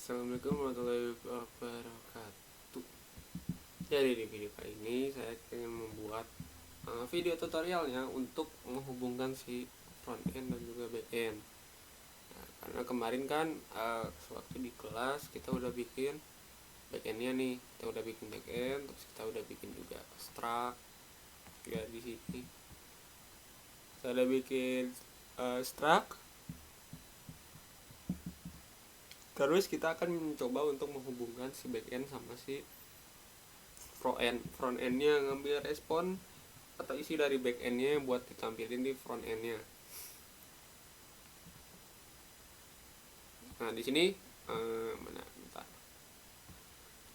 Assalamualaikum warahmatullahi wabarakatuh. Jadi di video kali ini saya ingin membuat video tutorialnya untuk menghubungkan si front end dan juga back end. Nah, karena kemarin kan sewaktu di kelas kita udah bikin back endnya nih, kita udah bikin back end, terus kita udah bikin juga struct. Ya di sini saya udah bikin struct. Terus kita akan mencoba untuk menghubungkan si back end sama si front endnya, ngambil respon atau isi dari back endnya buat ditampilin di front endnya. Nah di sini mana bentar.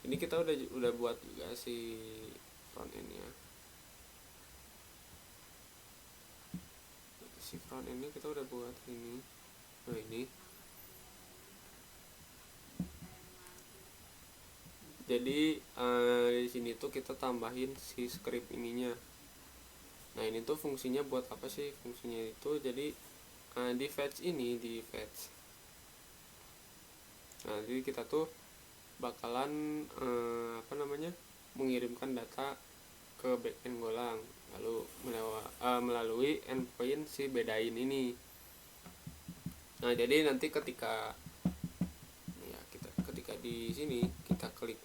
Ini kita udah buat juga si front endnya. Si front endnya kita udah buat ini. Nah ini. Jadi di sini tuh kita tambahin si script ininya. Nah ini tuh fungsinya buat apa sih? Fungsinya itu jadi di fetch ini, di fetch. Nah jadi kita tuh bakalan mengirimkan data ke backend Golang, lalu melalui endpoint si bedain ini. Nah jadi nanti ketika di sini kita klik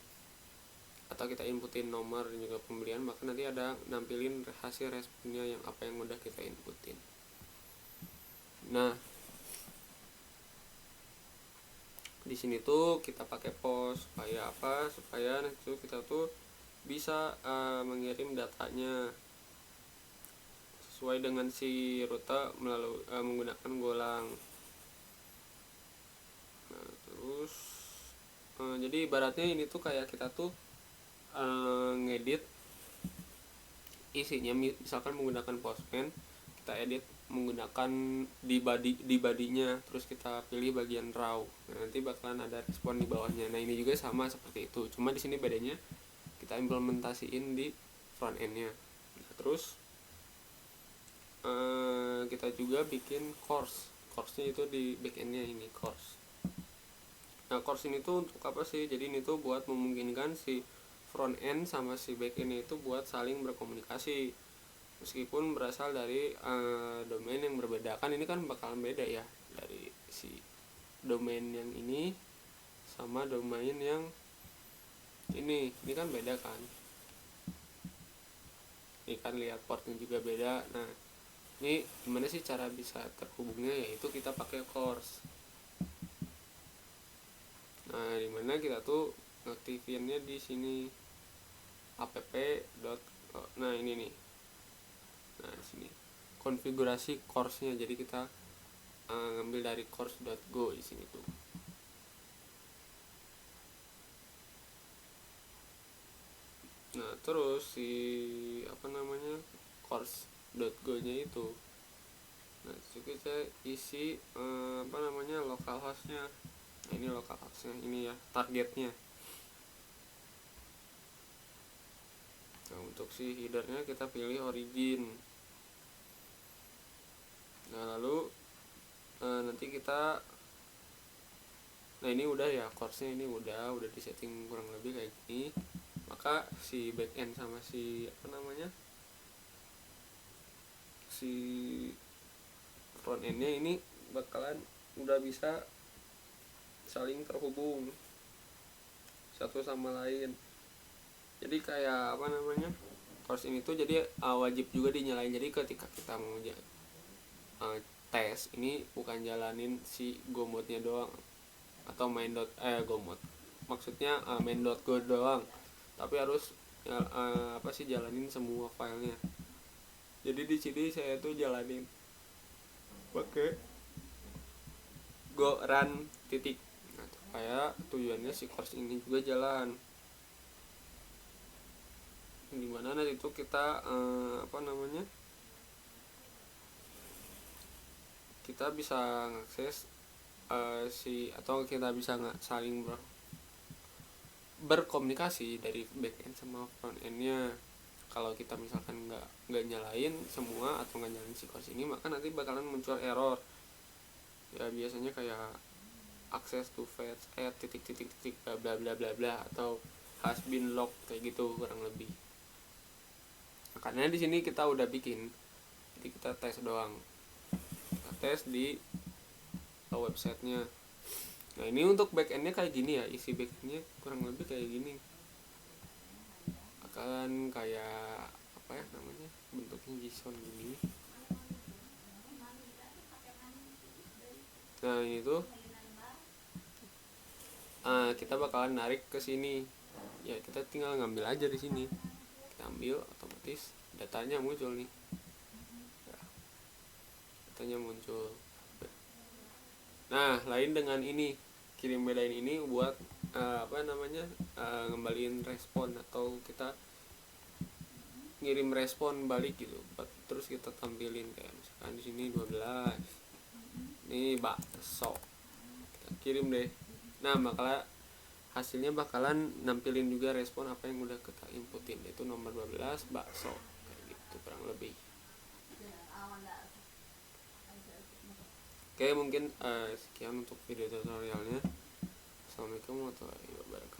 atau kita inputin nomor dan juga pembelian, maka nanti ada nampilin hasil responnya yang apa yang udah kita inputin. Nah di sini tuh kita pakai post supaya apa? Supaya nanti kita tuh bisa mengirim datanya sesuai dengan si rute melalui menggunakan Golang. Nah terus jadi ibaratnya ini tuh kayak kita tuh ngedit isinya, misalkan menggunakan Postman, kita edit menggunakan di badinya, terus kita pilih bagian raw. Nah, nanti bakalan ada respon di bawahnya. Nah ini juga sama seperti itu, cuma di sini bedanya kita implementasiin di front endnya. Nah, terus kita juga bikin course-nya itu di back endnya ini course. Nah course ini tuh untuk apa sih? Jadi ini tuh buat memungkinkan si front end sama si back end itu buat saling berkomunikasi meskipun berasal dari domain yang berbeda. Kan ini kan bakalan beda ya, dari si domain yang ini sama domain yang ini kan beda kan. Ini kan lihat portnya juga beda. Nah ini gimana sih cara bisa terhubungnya? Yaitu kita pakai course. Nah dimana kita tuh ngaktifinnya di sini app. Nah ini nih. Nah di sini konfigurasi course-nya. Jadi kita ngambil dari course.go di sini tuh. Nah terus si course.go-nya itu, nah itu kita isi localhost-nya. Nah ini localhost-nya ini ya, targetnya. Nah untuk si header-nya kita pilih origin. Nah lalu nanti kita, nah ini udah ya, course-nya ini udah disetting kurang lebih kayak gini. Maka si backend sama si si front endnya ini bakalan udah bisa saling terhubung satu sama lain. Jadi kayak course ini tuh jadi wajib juga dinyalain. Jadi ketika kita mau tes ini bukan jalanin si gomodnya doang atau gomod, maksudnya main.go doang, tapi harus jalanin semua filenya. Jadi di sini saya tuh jalanin pakai go run titik. Nah, supaya tujuannya si course ini juga jalan. Dimana nanti itu kita kita bisa ngakses atau kita bisa saling berkomunikasi dari backend sama front endnya. Kalau kita misalkan nggak nyalain semua atau nggak nyalain si course ini, maka nanti bakalan muncul error ya, biasanya kayak access to fetch add titik titik titik bla bla bla bla bla atau has been locked kayak gitu kurang lebih. Nah, karena di sini kita udah bikin, jadi kita tes doang, kita tes di websitenya. Nah ini untuk backendnya kayak gini ya, isi backendnya kurang lebih kayak gini, akan kayak apa ya namanya, bentuknya JSON gini. Nah ini tuh kita bakalan narik ke sini ya, kita tinggal ngambil aja di sini, kita ambil otomatis datanya muncul nih ya, datanya muncul. Nah lain dengan ini, kirim bedain ini buat ngembaliin respon atau kita ngirim respon balik gitu, terus kita tampilin kayak misalkan di sini 12 ini bakso, kita kirim deh. Nah makanya hasilnya bakalan nampilin juga respon apa yang udah kita inputin, itu nomor 12 bakso kayak gitu kurang lebih. Oke mungkin sekian untuk video tutorialnya. Assalamualaikum warahmatullahi wabarakatuh.